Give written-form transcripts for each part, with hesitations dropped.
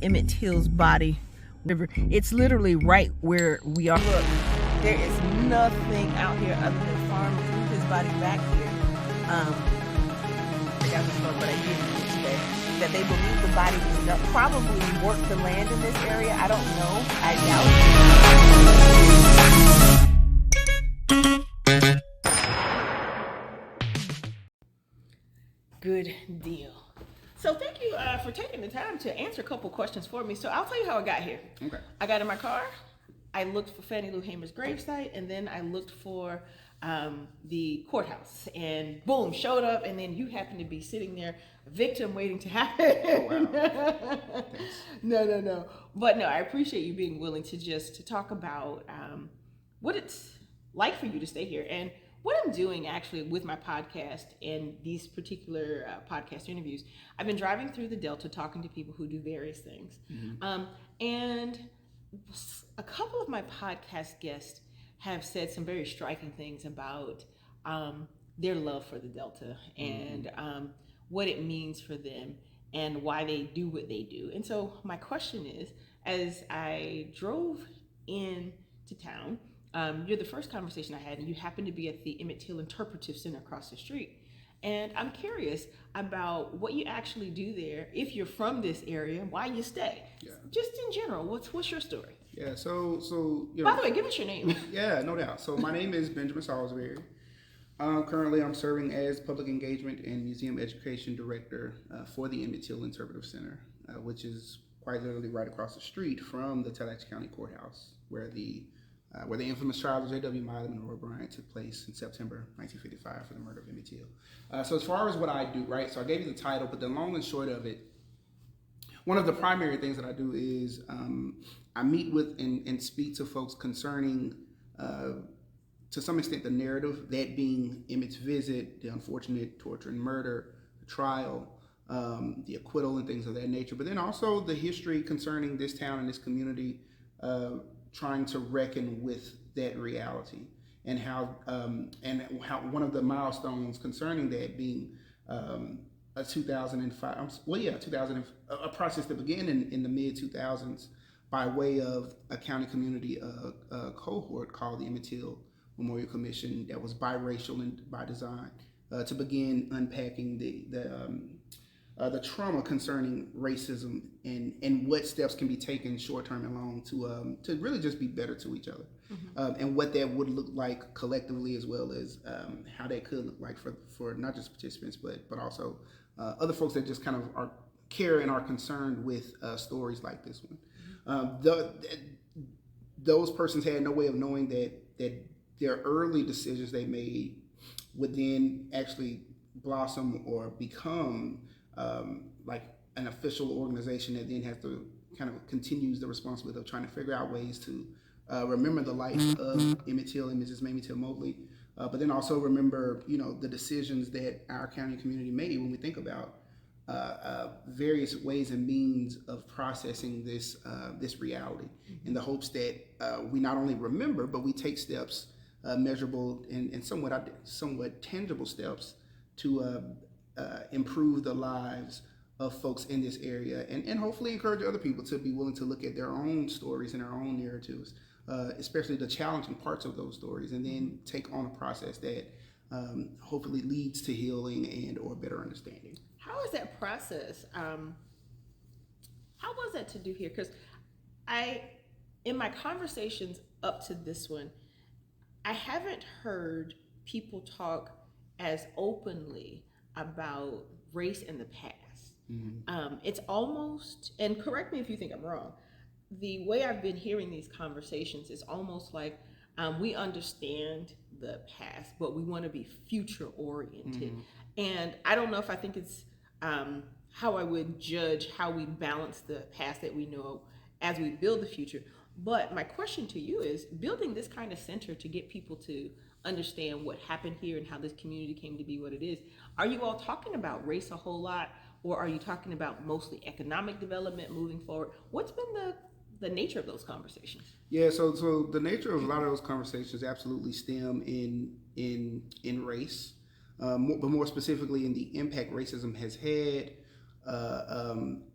Emmett Till's body river. It's literally right where we are. Look, there is nothing out here other than farm to move his body back here. I got the smoke, but I didn't today. That they believe the body was probably worked the land in this area. I don't know. I doubt it. Good deal. So thank you for taking the time to answer a couple questions for me. So I'll tell you how I got here. Okay. I got in my car. I looked for Fannie Lou Hamer's gravesite, and then I looked for the courthouse, and boom, showed up, and then you happened to be sitting there, victim waiting to happen. Oh, wow. No. But no, I appreciate you being willing to talk about what it's like for you to stay here. And what I'm doing actually with my podcast and these particular podcast interviews, I've been driving through the Delta talking to people who do various things. Mm-hmm. And a couple of my podcast guests have said some very striking things about their love for the Delta and what it means for them and why they do what they do. And so my question is, as I drove into town, you're the first conversation I had, and you happen to be at the Emmett Till Interpretive Center across the street. And I'm curious about what you actually do there, if you're from this area, why you stay. Yeah. Just in general, what's your story? Yeah, so you know, by the way, give us your name. Yeah, no doubt. So my name is Benjamin Saulsberry. Currently, I'm serving as Public Engagement and Museum Education Director for the Emmett Till Interpretive Center, which is quite literally right across the street from the Tallahatchie County Courthouse, where the infamous trial of J.W. Miley and Roy Bryant took place in September 1955 for the murder of Emmett Till. So as far as what I do, right, so I gave you the title, but the long and short of it, one of the primary things that I do is I meet with and speak to folks concerning, to some extent, the narrative, that being Emmett's visit, the unfortunate torture and murder, the trial, the acquittal and things of that nature, but then also the history concerning this town and this community, trying to reckon with that reality, and how one of the milestones concerning that being a 2005, a process that began in the mid 2000s by way of a county community cohort called the Emmett Till Memorial Commission that was biracial and by design, to begin unpacking the trauma concerning racism and what steps can be taken short term and long to really just be better to each other, and what that would look like collectively, as well as how that could look like for not just participants but also other folks that just kind of care and are concerned with stories like this one. Those persons had no way of knowing that their early decisions they made would then actually blossom or become like an official organization that then has to kind of continues the responsibility of trying to figure out ways to remember the life of Emmett Till and Mrs. Mamie Till Mobley, but then also remember, the decisions that our county community made when we think about various ways and means of processing this reality, in the hopes that we not only remember, but we take steps, measurable and somewhat tangible steps to improve the lives of folks in this area, and hopefully encourage other people to be willing to look at their own stories and their own narratives, especially the challenging parts of those stories, and then take on a process that hopefully leads to healing and or better understanding. How is that process? How was that to do here? Because I in my conversations up to this one, I haven't heard people talk as openly about race in the past. It's almost, and correct me if you think I'm wrong, the way I've been hearing these conversations is almost like we understand the past, but we want to be future oriented. And I don't know if I think it's how I would judge how we balance the past that we know as we build the future. But my question to you is building this kind of center to get people to understand what happened here and how this community came to be what it is. Are you all talking about race a whole lot, or are you talking about mostly economic development moving forward? What's been the nature of those conversations? Yeah, so the nature of a lot of those conversations absolutely stem in race, but more specifically in the impact racism has had,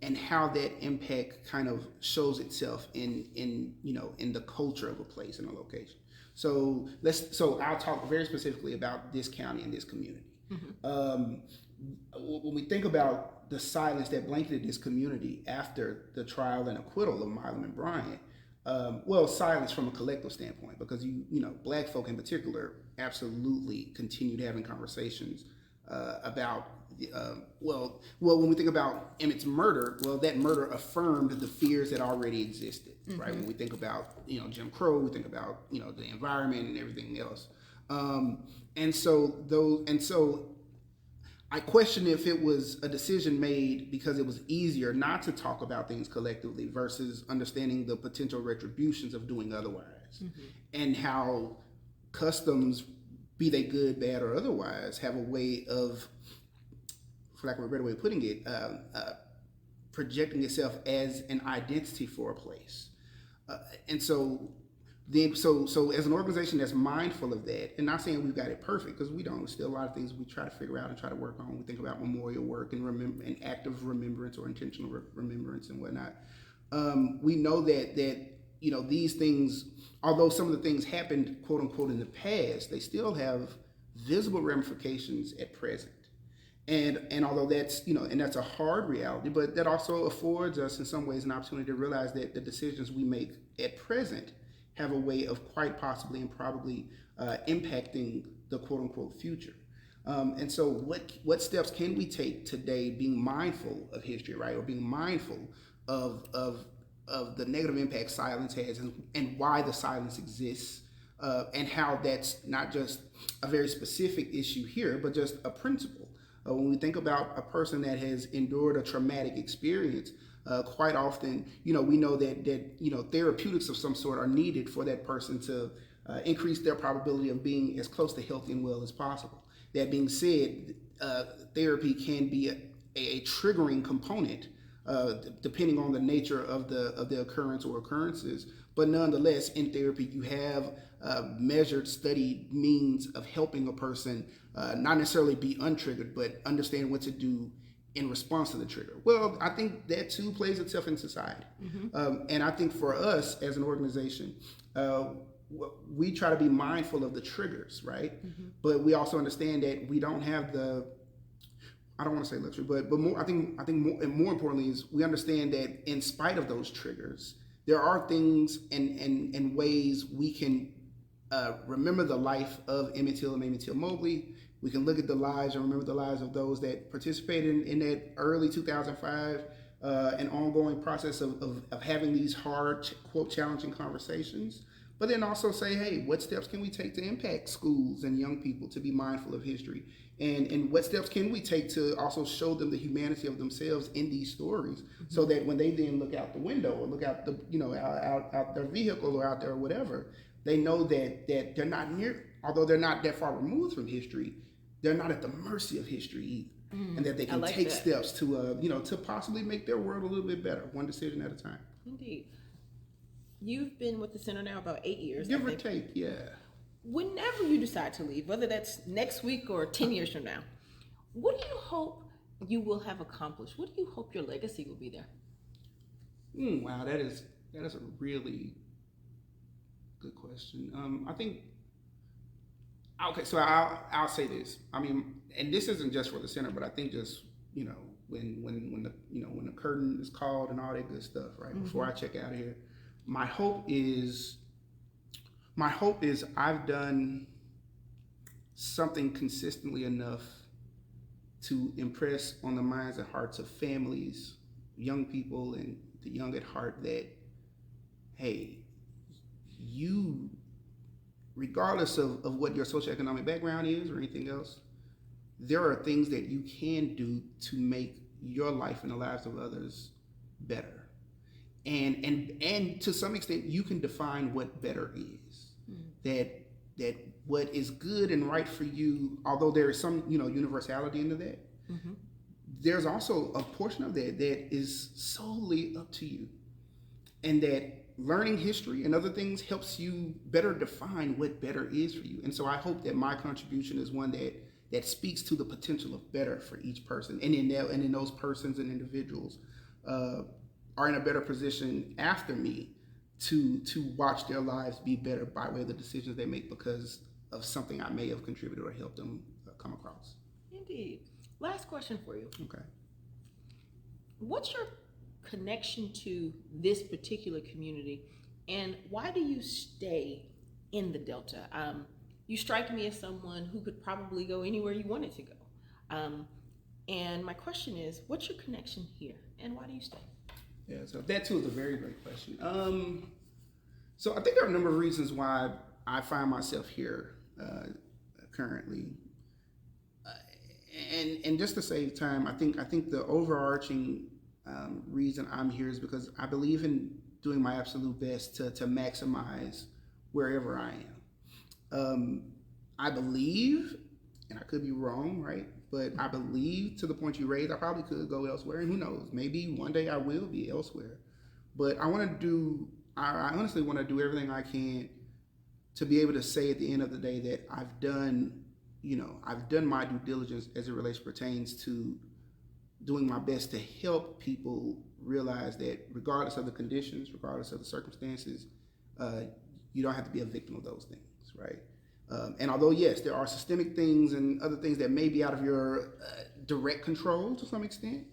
and how that impact kind of shows itself in the culture of a place and a location. So I'll talk very specifically about this county and this community. When we think about the silence that blanketed this community after the trial and acquittal of Milam and Bryant, silence from a collective standpoint, because Black folk in particular absolutely continued having conversations about when we think about Emmett's murder, that murder affirmed the fears that already existed, right? When we think about Jim Crow, we think about the environment and everything else, and so I question if it was a decision made because it was easier not to talk about things collectively versus understanding the potential retributions of doing otherwise, and how customs, be they good, bad, or otherwise, have a way of, for lack of a better way of putting it, projecting itself as an identity for a place. And so as an organization that's mindful of that, and not saying we've got it perfect, because we don't, there's still a lot of things we try to figure out and try to work on. We think about memorial work and active remembrance or intentional remembrance and whatnot. We know that these things, although some of the things happened, quote unquote, in the past, they still have visible ramifications at present. And although that's and that's a hard reality, but that also affords us in some ways an opportunity to realize that the decisions we make at present have a way of quite possibly and probably impacting the quote unquote future. And so what steps can we take today, being mindful of history, right, or being mindful of the negative impact silence has, and why the silence exists, and how that's not just a very specific issue here, but just a principle. When we think about a person that has endured a traumatic experience, quite often, we know that therapeutics of some sort are needed for that person to increase their probability of being as close to healthy and well as possible. That being said, therapy can be a triggering component, depending on the nature of the occurrence or occurrences. But nonetheless, in therapy, you have measured, studied means of helping a person not necessarily be untriggered, but understand what to do in response to the trigger. Well, I think that too plays itself in society. And I think for us as an organization, we try to be mindful of the triggers, right? But we also understand that we don't have I don't want to say luxury, but more, I think more importantly is we understand that in spite of those triggers, there are things and ways we can remember the life of Emmett Till and Amy Till Mobley. We can look at the lives and remember the lives of those that participated in that early 2005 and ongoing process of having these hard, quote, challenging conversations. But then also say, hey, what steps can we take to impact schools and young people to be mindful of history? And what steps can we take to also show them the humanity of themselves in these stories, so that when they then look out the window or look out out their vehicle or out there or whatever, they know that they're not although they're not that far removed from history, they're not at the mercy of history either, and that they can take steps to to possibly make their world a little bit better, one decision at a time. Indeed. You've been with the center now about 8 years. Give or take, yeah. Whenever you decide to leave, whether that's next week or 10 years from now, what do you hope you will have accomplished? What do you hope your legacy will be there? Wow, that is a really good question. I think, okay, so I'll say this. I mean, and this isn't just for the center, but I think just when the curtain is called and all that good stuff, right? Before I check out of here, my hope is I've done something consistently enough to impress on the minds and hearts of families, young people, and the young at heart that, hey, you, regardless of what your socioeconomic background is or anything else, there are things that you can do to make your life and the lives of others better. And to some extent, you can define what better is. That what is good and right for you, although there is some universality into that, there's also a portion of that that is solely up to you, and that learning history and other things helps you better define what better is for you. And so I hope that my contribution is one that speaks to the potential of better for each person, and in those persons and individuals are in a better position after me to watch their lives be better by way of the decisions they make because of something I may have contributed or helped them come across. Indeed. Last question for you. Okay. What's your connection to this particular community, and why do you stay in the Delta? You strike me as someone who could probably go anywhere you wanted to go. And my question is, what's your connection here, and why do you stay? Yeah, so that too is a very great question. So I think there are a number of reasons why I find myself here currently. And just to save time, I think the overarching reason I'm here is because I believe in doing my absolute best to maximize wherever I am. I believe, and I could be wrong, right? But I believe, to the point you raised, I probably could go elsewhere, and who knows? Maybe one day I will be elsewhere. But I honestly want to do everything I can to be able to say at the end of the day that I've done my due diligence as it pertains to doing my best to help people realize that regardless of the conditions, regardless of the circumstances, you don't have to be a victim of those things, right? And although, yes, there are systemic things and other things that may be out of your direct control to some extent,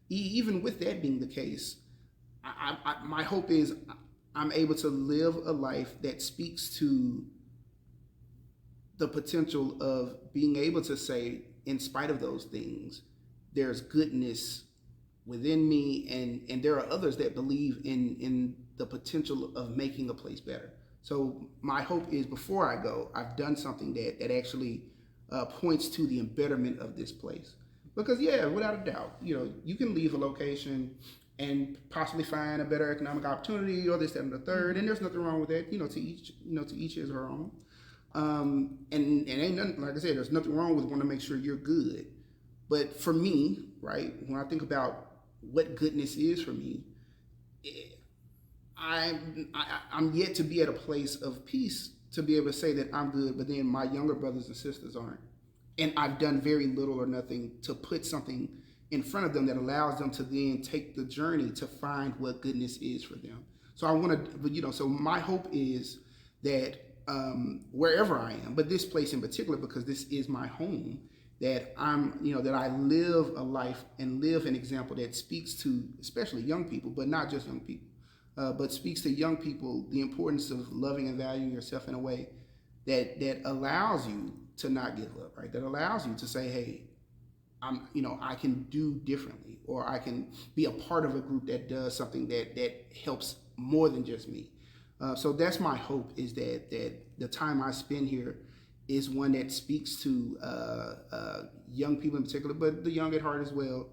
even with that being the case, my hope is I'm able to live a life that speaks to the potential of being able to say, in spite of those things, there's goodness within me, and there are others that believe in the potential of making a place better. So my hope is, before I go, I've done something that actually points to the embetterment of this place. Because yeah, without a doubt, you can leave a location and possibly find a better economic opportunity or this, that, and the third, and there's nothing wrong with that. To each his or her own. And ain't nothing, like I said, there's nothing wrong with wanting to make sure you're good. But for me, right, when I think about what goodness is for me, I'm yet to be at a place of peace to be able to say that I'm good, but then my younger brothers and sisters aren't. And I've done very little or nothing to put something in front of them that allows them to then take the journey to find what goodness is for them. So I want to, so my hope is that wherever I am, but this place in particular, because this is my home, that that I live a life and live an example that speaks to especially young people, but not just young people, but speaks to young people the importance of loving and valuing yourself in a way that allows you to not give up, right? That allows you to say, hey, I can do differently, or I can be a part of a group that does something that helps more than just me. So that's my hope, is that the time I spend here is one that speaks to young people in particular, but the young at heart as well,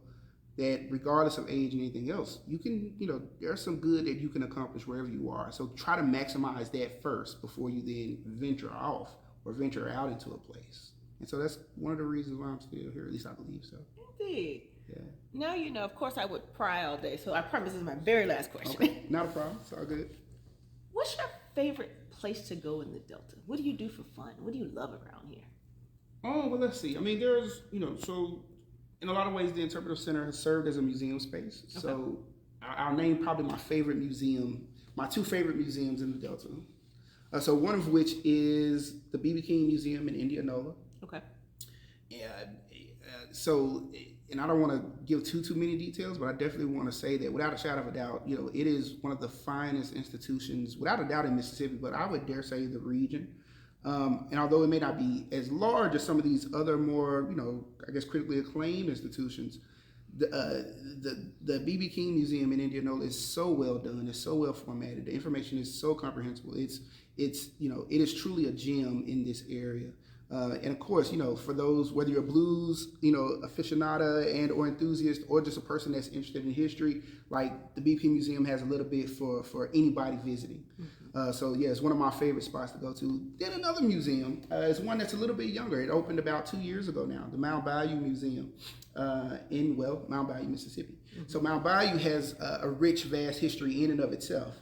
that regardless of age and anything else, you can, there's some good that you can accomplish wherever you are. So try to maximize that first before you then venture off or venture out into a place. And so that's one of the reasons why I'm still here, at least I believe so. Indeed. Yeah. Now, of course, I would pry all day, so I promise this is my very last question. Okay, not a problem. It's all good. What's your favorite place to go in the Delta? What do you do for fun? What do you love around here? Oh, well, let's see. I mean, there's, so in a lot of ways, the Interpretive Center has served as a museum space. Okay. So I'll name probably my favorite museum, my two favorite museums in the Delta. So one of which is the B.B. King Museum in Indianola. Okay. So and I don't want to give too many details, but I definitely want to say that without a shadow of a doubt, it is one of the finest institutions, without a doubt, in Mississippi, but I would dare say the region. And although it may not be as large as some of these other more, I guess critically acclaimed institutions, the B.B. King Museum in Indianola is so well done. It's so well formatted. The information is so comprehensible. It is truly a gem in this area. And of course, for those, whether you're a blues, aficionado and or enthusiast, or just a person that's interested in history, like the BP Museum has a little bit for anybody visiting. So yeah, it's one of my favorite spots to go to. Then another museum is one that's a little bit younger. It opened about 2 years ago now, the Mount Bayou Museum in Mount Bayou, Mississippi. So Mount Bayou has a rich, vast history in and of itself.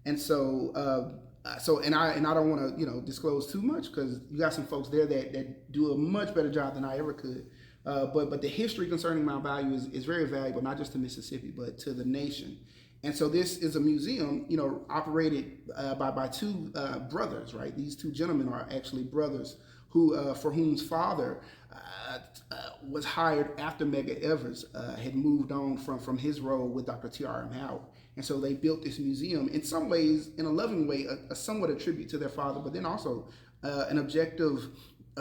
And so I don't want to disclose too much, because you got some folks there that do a much better job than I ever could. But the history concerning Mount Bayou is very valuable, not just to Mississippi, but to the nation. And so this is a museum, operated by two brothers, right? These two gentlemen are actually brothers who, for whom's father was hired after Medgar Evers had moved on from his role with Dr. T.R.M. Howard. And so they built this museum, in some ways, in a loving way, somewhat a tribute to their father, but then also an objective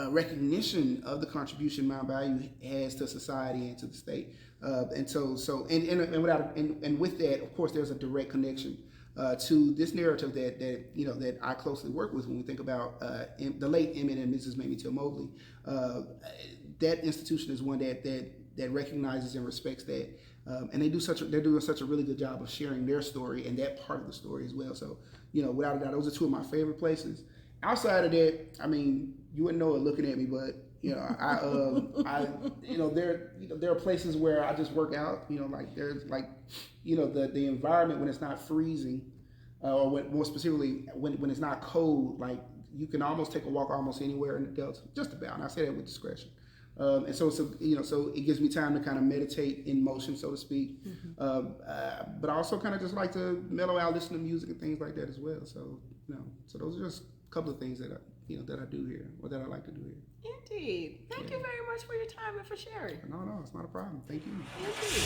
recognition of the contribution Mount Bayou has to society and to the state. And with that, of course, there's a direct connection to this narrative that I closely work with when we think about the late Emmett and Mrs. Mamie Till Mobley. That institution is one that recognizes and respects that. And they're doing such a really good job of sharing their story and that part of the story as well. So, without a doubt, those are two of my favorite places. Outside of that, I mean, you wouldn't know it looking at me, but there are places where I just work out. There's the environment when it's not freezing, or more specifically when it's not cold. Like, you can almost take a walk almost anywhere in the Delta, just about. And I say that with discretion. And so it gives me time to kind of meditate in motion, so to speak. But I also kind of just like to mellow out, listen to music and things like that as well. So, so those are just a couple of things that I do here, or that I like to do here. Indeed. Thank you very much for your time and for sharing. No, it's not a problem. Thank you. Indeed.